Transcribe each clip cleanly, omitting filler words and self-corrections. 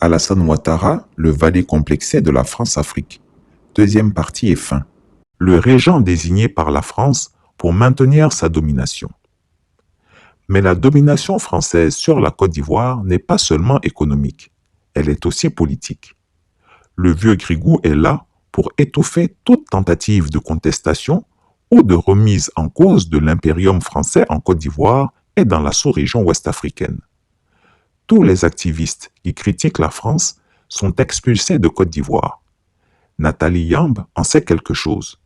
Alassane Ouattara, le valet complexé de la France-Afrique. Deuxième partie est fin. Le régent désigné par la France pour maintenir sa domination. Mais la domination française sur la Côte d'Ivoire n'est pas seulement économique, elle est aussi politique. Le vieux Grigou est là pour étouffer toute tentative de contestation ou de remise en cause de l'impérium français en Côte d'Ivoire et dans la sous-région ouest-africaine. Tous les activistes qui critiquent la France sont expulsés de Côte d'Ivoire. Nathalie Yamb en sait quelque chose.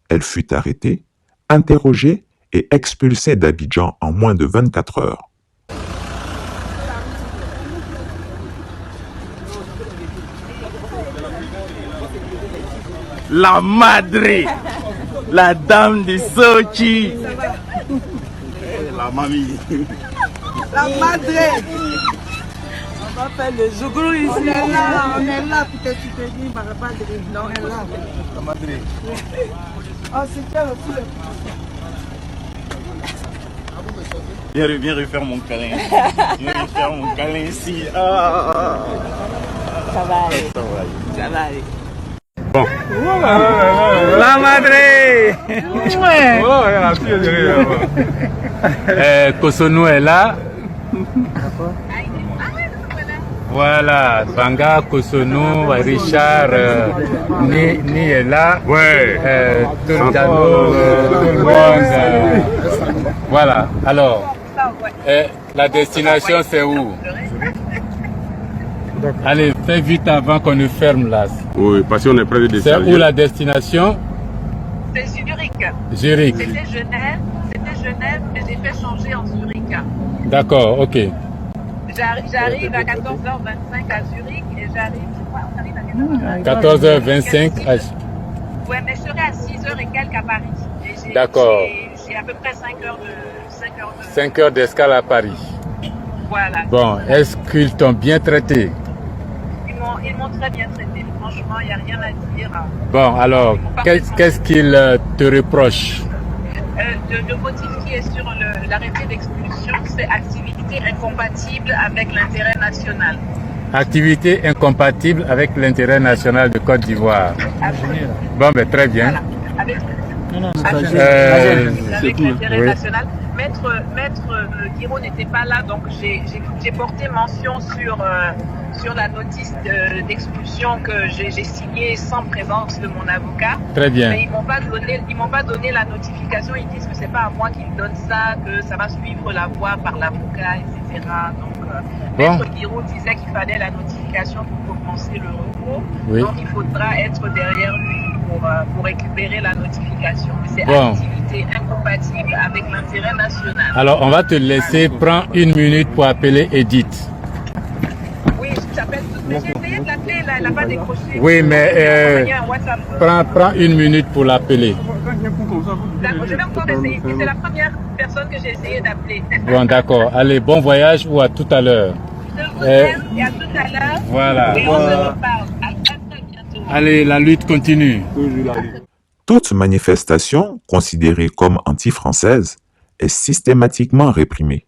Elle fut arrêtée, interrogée et expulsée d'Abidjan en moins de 24 heures. La madre, la dame de Sochi. La mamie. La madre. On va faire le jougrou ici. On est là pour te soutenir par la madre. Non, on est là. La madre. On se tient aussi le Viens refaire mon câlin. Viens refaire mon câlin ici. Ah. Ça va aller. Ça va aller. Bon. La madre. Kosonou est là. Voilà, Banga, Kosonou, Richard, Ni est là. Ouais. Toledano, tout le monde. Voilà, alors, la destination c'est où? Allez, fais vite avant qu'on ne ferme là. Oui, parce qu'on est près de C'est décharger. où la destination? C'est Zurich. Zurich. C'était Genève, mais j'ai fait changer en Zurich. D'accord, ok. J'arrive à 14h25 à Zurich et j'arrive, je crois, on arrive à 14h25. Ouais, mais je serai à 6h et quelques à Paris. D'accord. J'ai à peu près 5 heures de... 5 heures d'escale à Paris. Voilà. Bon, est-ce qu'ils t'ont bien traité? Ils m'ont très bien traité. Franchement, il n'y a rien à dire. Bon, alors, qu'est-ce qu'ils te reprochent? Le motif qui est sur l'arrêté d'expulsion, c'est activité incompatible avec l'intérêt national. Activité incompatible avec l'intérêt national de Côte d'Ivoire. Bon, ben très bien. Voilà. Avec l'intérêt national. Maître Guiraud n'était pas là, donc j'ai porté mention sur la notice d'expulsion que j'ai signée sans présence de mon avocat. Très bien. Mais ils m'ont pas donné la notification. Ils disent que c'est pas à moi qu'ils donnent ça, que ça va suivre la voie par l'avocat, etc. Donc Maître Guiraud disait qu'il fallait la notification pour commencer le recours. Oui. Donc il faudra être derrière lui pour récupérer la notification. C'est activité incompatible avec l'intérêt national. Alors, on va te laisser prendre 1 minute pour appeler Edith. Oui, j'appelle tout de suite. J'ai essayé de l'appeler, elle n'a pas décroché. Oui, mais prends 1 minute pour l'appeler. D'accord, je vais encore essayer. C'est la première personne que j'ai essayé d'appeler. Bon, d'accord. Allez, bon voyage ou à tout à l'heure. Je vous aime et à tout à l'heure. Voilà. Et on se reparle. À très bientôt. Allez, la lutte continue. Toute manifestation considérée comme anti-française est systématiquement réprimée.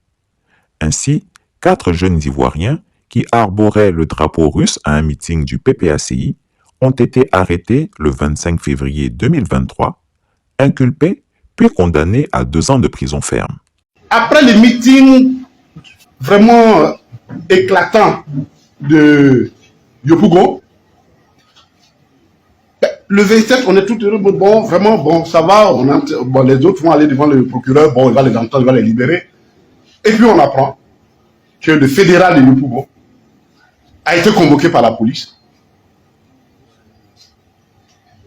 Ainsi, 4 jeunes Ivoiriens qui arboraient le drapeau russe à un meeting du PPACI ont été arrêtés le 25 février 2023, inculpés puis condamnés à 2 ans de prison ferme. Après le meeting vraiment éclatant de Yopougon, le 27, on est tout heureux, bon, vraiment, bon, ça va, bon, les autres vont aller devant le procureur, bon, il va les entendre, il va les libérer. Et puis on apprend que le fédéral de Yopougon a été convoqué par la police.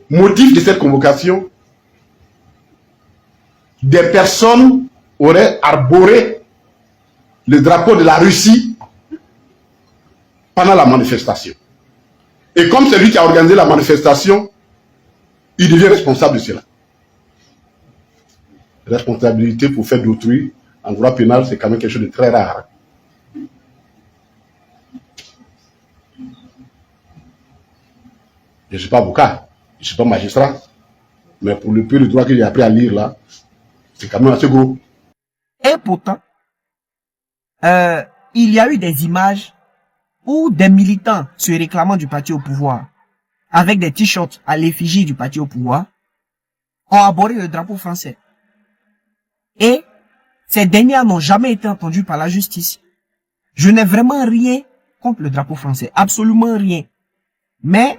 Motif de cette convocation, des personnes auraient arboré le drapeau de la Russie pendant la manifestation. Et comme c'est lui qui a organisé la manifestation, il devient responsable de cela. Responsabilité pour faire d'autrui, en droit pénal, c'est quand même quelque chose de très rare. Je ne suis pas avocat, je ne suis pas magistrat, mais pour le peu de droit que j'ai appris à lire là, c'est quand même assez gros. Et pourtant, il y a eu des images où des militants se réclamant du parti au pouvoir, avec des t-shirts à l'effigie du parti au pouvoir, ont abordé le drapeau français. Et ces derniers n'ont jamais été entendus par la justice. Je n'ai vraiment rien contre le drapeau français, absolument rien. Mais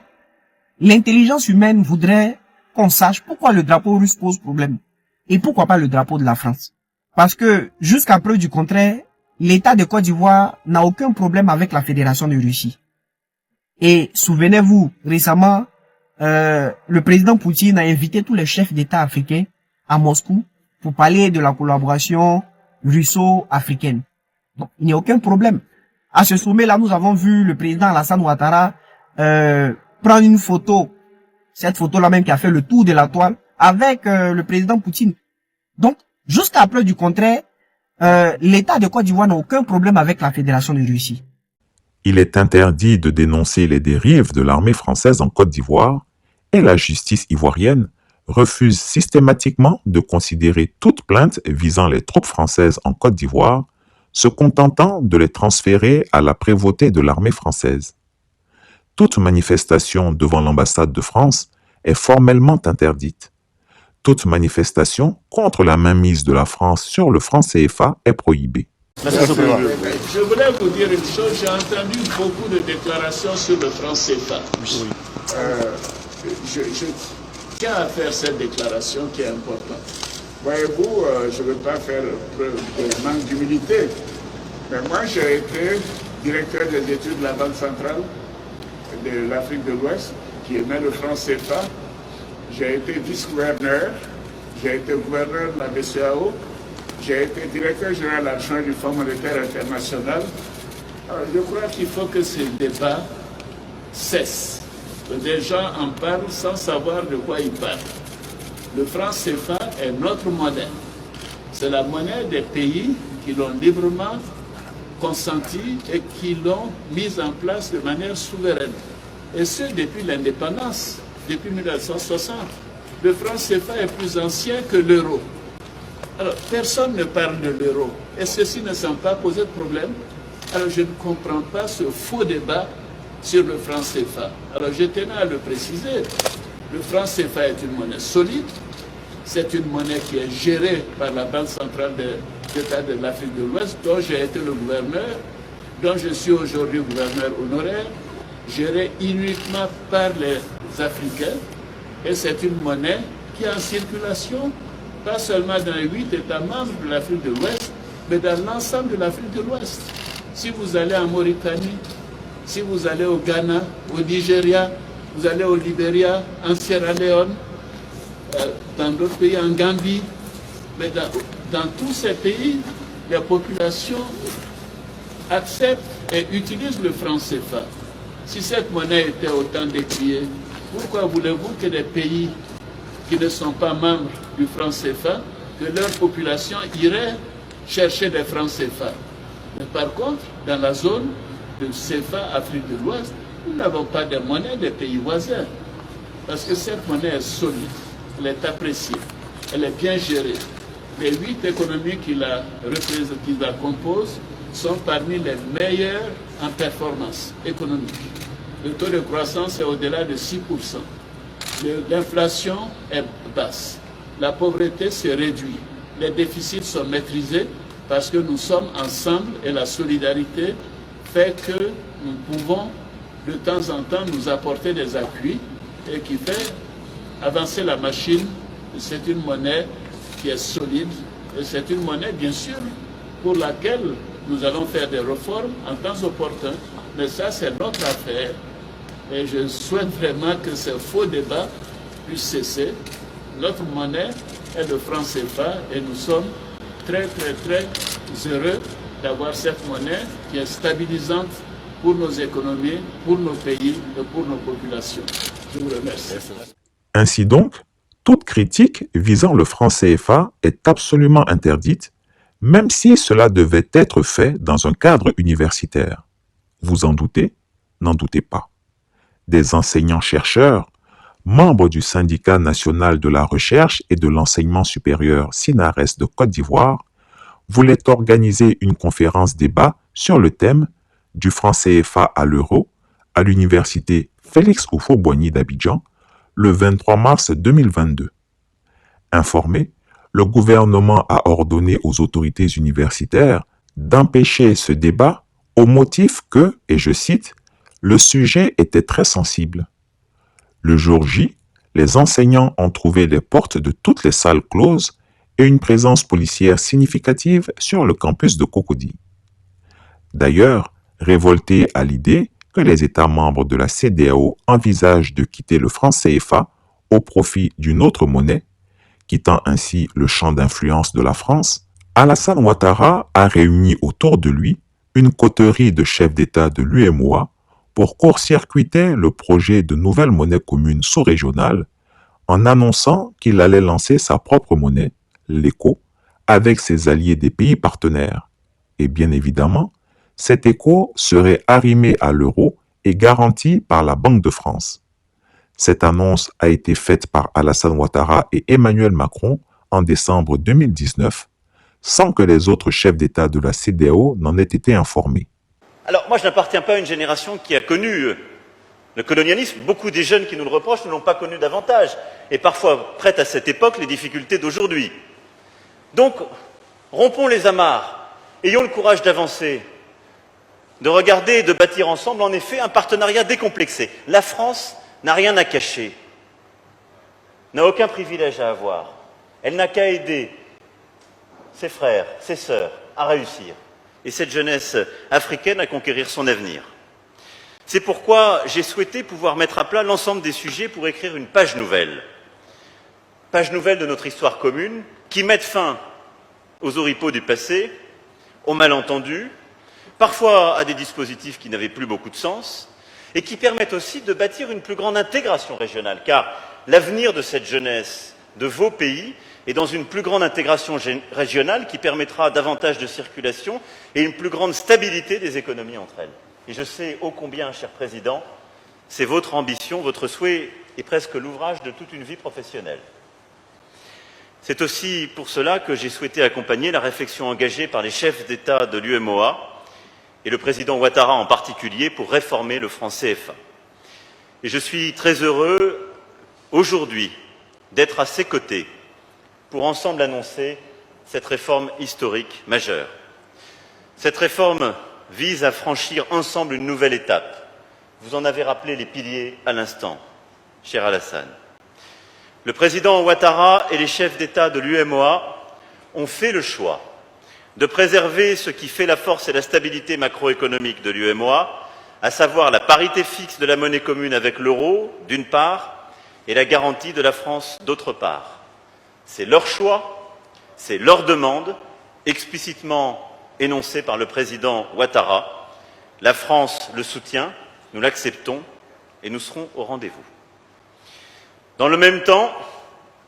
l'intelligence humaine voudrait qu'on sache pourquoi le drapeau russe pose problème et pourquoi pas le drapeau de la France. Parce que jusqu'à preuve du contraire, l'État de Côte d'Ivoire n'a aucun problème avec la Fédération de Russie. Et souvenez-vous, récemment, le président Poutine a invité tous les chefs d'État africains à Moscou pour parler de la collaboration russo-africaine. Donc, il n'y a aucun problème. À ce sommet-là, nous avons vu le président Alassane Ouattara prendre une photo, cette photo-là même qui a fait le tour de la toile, avec le président Poutine. Donc, jusqu'à preuve du contraire, l'État de Côte d'Ivoire n'a aucun problème avec la Fédération de Russie. Il est interdit de dénoncer les dérives de l'armée française en Côte d'Ivoire et la justice ivoirienne refuse systématiquement de considérer toute plainte visant les troupes françaises en Côte d'Ivoire, se contentant de les transférer à la prévôté de l'armée française. Toute manifestation devant l'ambassade de France est formellement interdite. Toute manifestation contre la mainmise de la France sur le franc CFA est prohibée. Je voulais vous dire une chose, j'ai entendu beaucoup de déclarations sur le franc CFA. Je tiens à faire cette déclaration qui est importante. Voyez-vous, je ne veux pas faire preuve de manque d'humilité, mais moi j'ai été directeur des études de la Banque centrale de l'Afrique de l'Ouest, qui émet le franc CFA. J'ai été vice-gouverneur, j'ai été gouverneur de la BCEAO, j'ai été directeur général adjoint du Fonds monétaire international. Alors, je crois qu'il faut que ces débats cessent. Que des gens en parlent sans savoir de quoi ils parlent. Le franc CFA est notre monnaie. C'est la monnaie des pays qui l'ont librement consenti et qui l'ont mise en place de manière souveraine. Et ce, depuis l'indépendance, depuis 1960. Le franc CFA est plus ancien que l'euro. Alors, personne ne parle de l'euro. Et ceci ne semble pas poser de problème. Alors, je ne comprends pas ce faux débat sur le franc CFA. Alors, je tenais à le préciser. Le franc CFA est une monnaie solide. C'est une monnaie qui est gérée par la Banque centrale des États de l'Afrique de l'Ouest, dont j'ai été le gouverneur, dont je suis aujourd'hui gouverneur honoraire, gérée uniquement par les Africains. Et c'est une monnaie qui est en circulation, pas seulement dans les 8 États membres de l'Afrique de l'Ouest, mais dans l'ensemble de l'Afrique de l'Ouest. Si vous allez en Mauritanie, si vous allez au Ghana, au Nigeria, vous allez au Libéria, en Sierra Leone, dans d'autres pays, en Gambie, mais dans tous ces pays, les populations acceptent et utilisent le franc CFA. Si cette monnaie était autant décriée, pourquoi voulez-vous que des pays qui ne sont pas membres du franc CFA, que leur population irait chercher des francs CFA? Mais par contre, dans la zone de CFA Afrique de l'Ouest, nous n'avons pas de monnaie des pays voisins. Parce que cette monnaie est solide, elle est appréciée, elle est bien gérée. Les 8 économies qui la composent sont parmi les meilleures en performance économique. Le taux de croissance est au-delà de 6%. L'inflation est basse. La pauvreté se réduit. Les déficits sont maîtrisés parce que nous sommes ensemble et la solidarité fait que nous pouvons de temps en temps nous apporter des appuis et qui fait avancer la machine. C'est une monnaie qui est solide et c'est une monnaie bien sûr pour laquelle nous allons faire des réformes en temps opportun, mais ça c'est notre affaire. Et je souhaite vraiment que ce faux débat puisse cesser. Notre monnaie est le franc CFA et nous sommes très heureux d'avoir cette monnaie qui est stabilisante pour nos économies, pour nos pays et pour nos populations. Je vous remercie. Ainsi donc, toute critique visant le franc CFA est absolument interdite, même si cela devait être fait dans un cadre universitaire. Vous en doutez? N'en doutez pas. Des enseignants-chercheurs, membres du Syndicat national de la recherche et de l'enseignement supérieur SINARES de Côte d'Ivoire, voulaient organiser une conférence débat sur le thème du franc CFA à l'euro à l'université Félix Houphouët-Boigny d'Abidjan le 23 mars 2022. Informé, le gouvernement a ordonné aux autorités universitaires d'empêcher ce débat au motif que, et je cite, le sujet était très sensible. Le jour J, les enseignants ont trouvé les portes de toutes les salles closes et une présence policière significative sur le campus de Cocody. D'ailleurs, révoltés à l'idée que les États membres de la CEDEAO envisagent de quitter le franc CFA au profit d'une autre monnaie, quittant ainsi le champ d'influence de la France, Alassane Ouattara a réuni autour de lui une coterie de chefs d'État de l'UEMOA pour court-circuiter le projet de nouvelle monnaie commune sous-régionale en annonçant qu'il allait lancer sa propre monnaie, l'ECO, avec ses alliés des pays partenaires. Et bien évidemment, cet ECO serait arrimé à l'euro et garanti par la Banque de France. Cette annonce a été faite par Alassane Ouattara et Emmanuel Macron en décembre 2019, sans que les autres chefs d'État de la CEDEAO n'en aient été informés. Alors moi je n'appartiens pas à une génération qui a connu le colonialisme. Beaucoup des jeunes qui nous le reprochent ne l'ont pas connu davantage et parfois prêtent à cette époque les difficultés d'aujourd'hui. Donc rompons les amarres, ayons le courage d'avancer, de regarder et de bâtir ensemble en effet un partenariat décomplexé. La France n'a rien à cacher, n'a aucun privilège à avoir. Elle n'a qu'à aider ses frères, ses sœurs à réussir et cette jeunesse africaine à conquérir son avenir. C'est pourquoi j'ai souhaité pouvoir mettre à plat l'ensemble des sujets pour écrire une page nouvelle de notre histoire commune qui mette fin aux oripeaux du passé, aux malentendus, parfois à des dispositifs qui n'avaient plus beaucoup de sens, et qui permettent aussi de bâtir une plus grande intégration régionale, car l'avenir de cette jeunesse de vos pays est dans une plus grande intégration régionale qui permettra davantage de circulation et une plus grande stabilité des économies entre elles. Et je sais ô combien, cher Président, c'est votre ambition, votre souhait et presque l'ouvrage de toute une vie professionnelle. C'est aussi pour cela que j'ai souhaité accompagner la réflexion engagée par les chefs d'État de l'UEMOA et le président Ouattara en particulier pour réformer le franc CFA. Et je suis très heureux aujourd'hui d'être à ses côtés pour ensemble annoncer cette réforme historique majeure. Cette réforme vise à franchir ensemble une nouvelle étape. Vous en avez rappelé les piliers à l'instant, cher Alassane. Le président Ouattara et les chefs d'État de l'UEMOA ont fait le choix de préserver ce qui fait la force et la stabilité macroéconomique de l'UEMOA, à savoir la parité fixe de la monnaie commune avec l'euro, d'une part, et la garantie de la France, d'autre part. C'est leur choix, c'est leur demande, explicitement énoncée par le président Ouattara. La France le soutient, nous l'acceptons et nous serons au rendez-vous. Dans le même temps,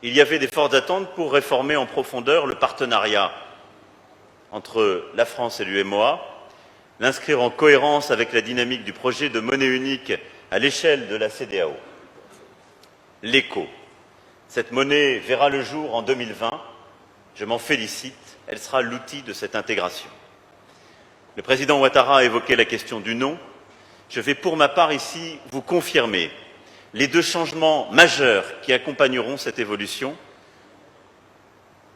il y avait des fortes attentes pour réformer en profondeur le partenariat entre la France et l'UEMOA, l'inscrire en cohérence avec la dynamique du projet de monnaie unique à l'échelle de la CEDEAO. L'ECO. Cette monnaie verra le jour en 2020. Je m'en félicite. Elle sera l'outil de cette intégration. Le président Ouattara a évoqué la question du nom. Je vais pour ma part ici vous confirmer les deux changements majeurs qui accompagneront cette évolution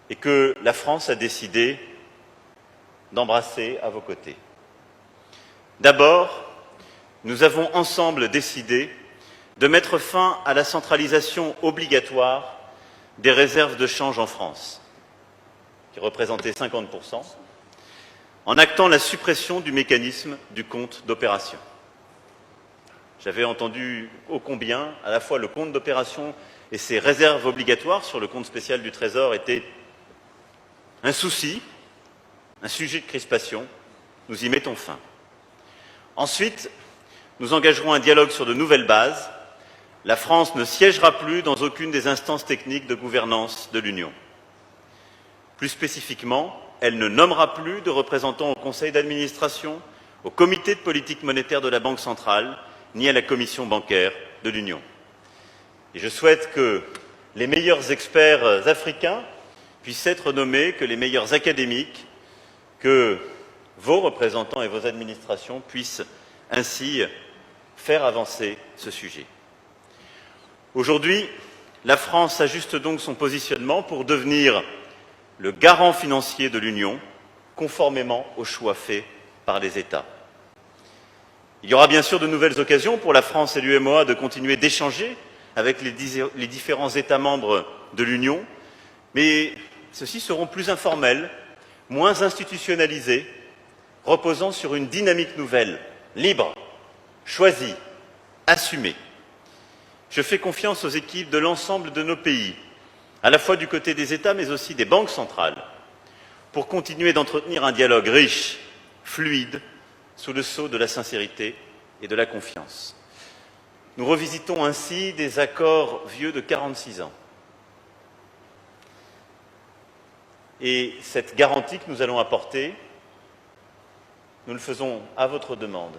et que la France a décidé d'embrasser à vos côtés. D'abord, nous avons ensemble décidé de mettre fin à la centralisation obligatoire des réserves de change en France, qui représentait 50%, en actant la suppression du mécanisme du compte d'opération. J'avais entendu ô combien, à la fois le compte d'opération et ses réserves obligatoires sur le compte spécial du Trésor étaient un souci, un sujet de crispation. Nous y mettons fin. Ensuite, nous engagerons un dialogue sur de nouvelles bases. La France ne siégera plus dans aucune des instances techniques de gouvernance de l'Union. Plus spécifiquement, elle ne nommera plus de représentants au conseil d'administration, au comité de politique monétaire de la Banque centrale, ni à la commission bancaire de l'Union. Et je souhaite que les meilleurs experts africains puissent être nommés, que les meilleurs académiques, que vos représentants et vos administrations puissent ainsi faire avancer ce sujet. Aujourd'hui, la France ajuste donc son positionnement pour devenir le garant financier de l'Union, conformément aux choix faits par les États. Il y aura bien sûr de nouvelles occasions pour la France et l'UEMOA de continuer d'échanger avec les différents États membres de l'Union, mais ceux-ci seront plus informels, moins institutionnalisés, reposant sur une dynamique nouvelle, libre, choisie, assumée. Je fais confiance aux équipes de l'ensemble de nos pays, à la fois du côté des États mais aussi des banques centrales, pour continuer d'entretenir un dialogue riche, fluide, sous le sceau de la sincérité et de la confiance. Nous revisitons ainsi des accords vieux de 46 ans. Et cette garantie que nous allons apporter, nous le faisons à votre demande.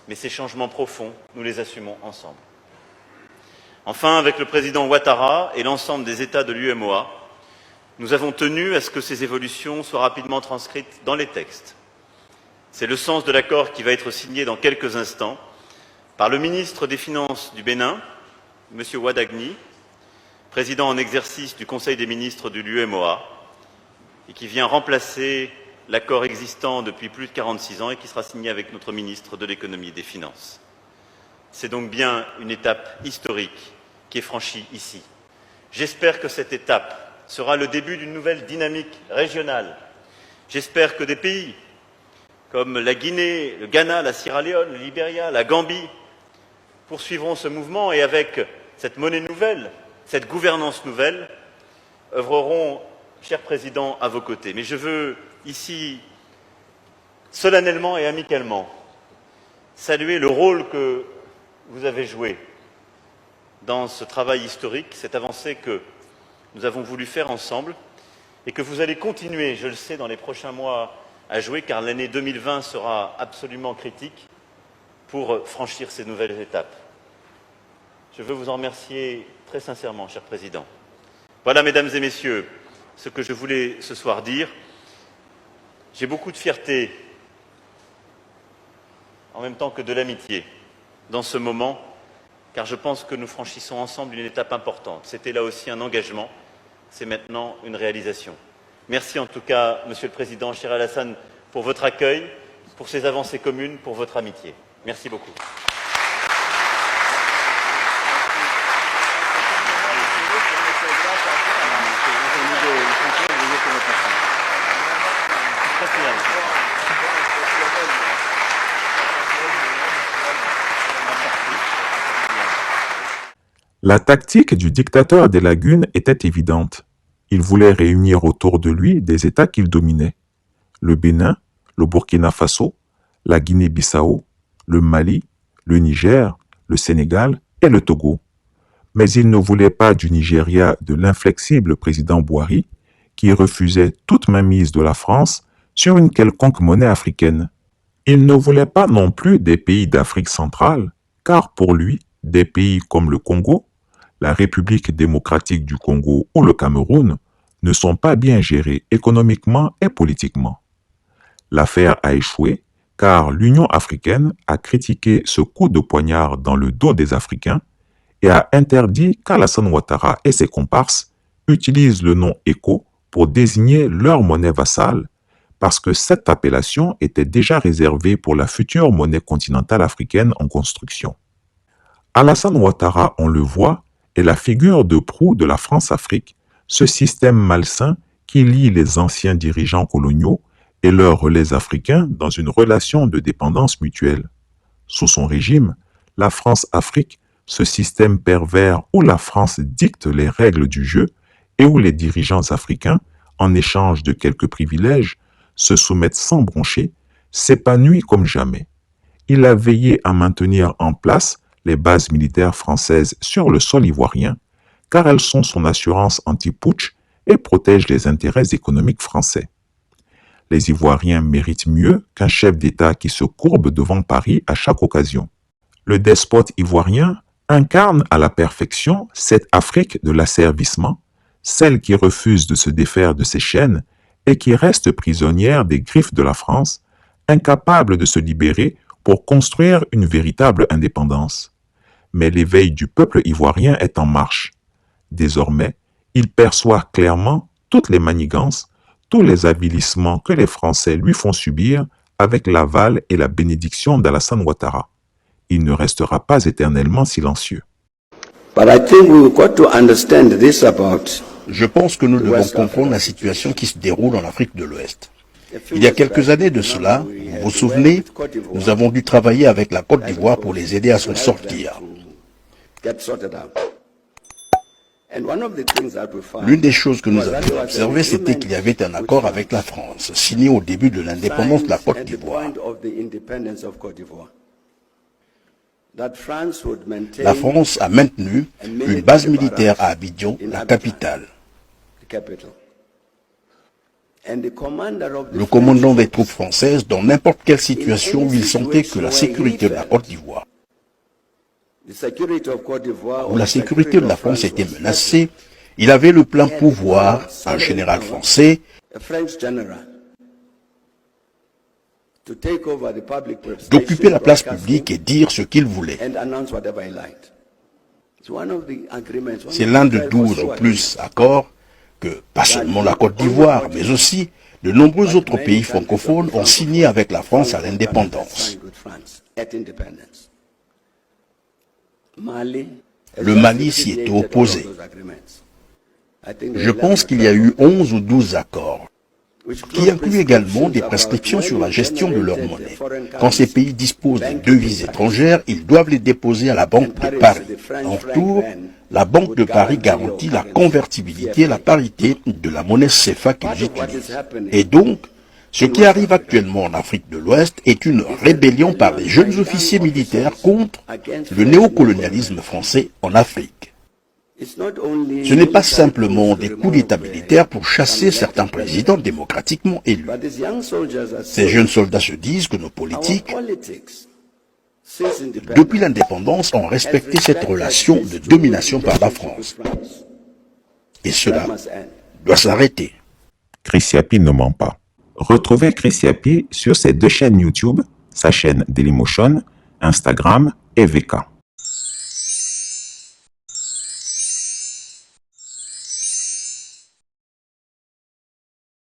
Mais ces changements profonds, nous les assumons ensemble. Enfin, avec le président Ouattara et l'ensemble des États de l'UEMOA, nous avons tenu à ce que ces évolutions soient rapidement transcrites dans les textes. C'est le sens de l'accord qui va être signé dans quelques instants par le ministre des Finances du Bénin, M. Ouadagni, président en exercice du Conseil des ministres de l'UEMOA, et qui vient remplacer l'accord existant depuis plus de 46 ans et qui sera signé avec notre ministre de l'Économie et des Finances. C'est donc bien une étape historique qui est franchie ici. J'espère que cette étape sera le début d'une nouvelle dynamique régionale. J'espère que des pays comme la Guinée, le Ghana, la Sierra Leone, le Libéria, la Gambie poursuivront ce mouvement et avec cette monnaie nouvelle, cette gouvernance nouvelle, œuvreront, cher Président, à vos côtés. Mais je veux ici, solennellement et amicalement, saluer le rôle que vous avez joué dans ce travail historique, cette avancée que nous avons voulu faire ensemble et que vous allez continuer, je le sais, dans les prochains mois à jouer, car l'année 2020 sera absolument critique pour franchir ces nouvelles étapes. Je veux vous en remercier très sincèrement, cher Président. Voilà, Mesdames et Messieurs, ce que je voulais ce soir dire. J'ai beaucoup de fierté, en même temps que de l'amitié, dans ce moment, car je pense que nous franchissons ensemble une étape importante. C'était là aussi un engagement, c'est maintenant une réalisation. Merci en tout cas, Monsieur le Président, cher Alassane, pour votre accueil, pour ces avancées communes, pour votre amitié. Merci beaucoup. La tactique du dictateur des lagunes était évidente. Il voulait réunir autour de lui des États qu'il dominait. Le Bénin, le Burkina Faso, la Guinée-Bissau, le Mali, le Niger, le Sénégal et le Togo. Mais il ne voulait pas du Nigeria de l'inflexible président Buhari, qui refusait toute mainmise de la France sur une quelconque monnaie africaine. Il ne voulait pas non plus des pays d'Afrique centrale, car pour lui, des pays comme le Congo, la République démocratique du Congo ou le Cameroun ne sont pas bien gérés économiquement et politiquement. L'affaire a échoué car l'Union africaine a critiqué ce coup de poignard dans le dos des Africains et a interdit qu'Alassane Ouattara et ses comparses utilisent le nom ECO pour désigner leur monnaie vassale parce que cette appellation était déjà réservée pour la future monnaie continentale africaine en construction. Alassane Ouattara, on le voit, est la figure de proue de la France-Afrique, ce système malsain qui lie les anciens dirigeants coloniaux et leurs relais africains dans une relation de dépendance mutuelle. Sous son régime, la France-Afrique, ce système pervers où la France dicte les règles du jeu et où les dirigeants africains, en échange de quelques privilèges, se soumettent sans broncher, s'épanouit comme jamais. Il a veillé à maintenir en place les bases militaires françaises sur le sol ivoirien, car elles sont son assurance anti-putsch et protègent les intérêts économiques français. Les Ivoiriens méritent mieux qu'un chef d'État qui se courbe devant Paris à chaque occasion. Le despote ivoirien incarne à la perfection cette Afrique de l'asservissement, celle qui refuse de se défaire de ses chaînes et qui reste prisonnière des griffes de la France, incapable de se libérer pour construire une véritable indépendance. Mais l'éveil du peuple ivoirien est en marche. Désormais, il perçoit clairement toutes les manigances, tous les avilissements que les Français lui font subir avec l'aval et la bénédiction d'Alassane Ouattara. Il ne restera pas éternellement silencieux. Je pense que nous devons comprendre la situation qui se déroule en Afrique de l'Ouest. Il y a quelques années de cela, vous vous souvenez, nous avons dû travailler avec la Côte d'Ivoire pour les aider à s'en sortir. L'une des choses que nous avions observées, c'était qu'il y avait un accord avec la France, signé au début de l'indépendance de la Côte d'Ivoire. La France a maintenu une base militaire à Abidjan, la capitale. Le commandant des troupes françaises, dans n'importe quelle situation où il sentait que la sécurité de la Côte d'Ivoire où la sécurité de la France était menacée, il avait le plein pouvoir, un général français, d'occuper la place publique et dire ce qu'il voulait. C'est l'un de 12 ou plus accords que, pas seulement la Côte d'Ivoire, mais aussi de nombreux autres pays francophones ont signé avec la France à l'indépendance. Le Mali s'y était opposé. Je pense qu'il y a eu 11 ou 12 accords, qui incluent également des prescriptions sur la gestion de leur monnaie. Quand ces pays disposent de devises étrangères, ils doivent les déposer à la Banque de Paris. En retour, la Banque de Paris garantit la convertibilité et la parité de la monnaie CFA qu'ils utilisent. Et donc, ce qui arrive actuellement en Afrique de l'Ouest est une rébellion par des jeunes officiers militaires contre le néocolonialisme français en Afrique. Ce n'est pas simplement des coups d'État militaires pour chasser certains présidents démocratiquement élus. Ces jeunes soldats se disent que nos politiques, depuis l'indépendance, ont respecté cette relation de domination par la France. Et cela doit s'arrêter. Chris Yapi ne ment pas. Retrouvez Chris Yapi sur ses deux chaînes YouTube, sa chaîne Dailymotion, Instagram et VK.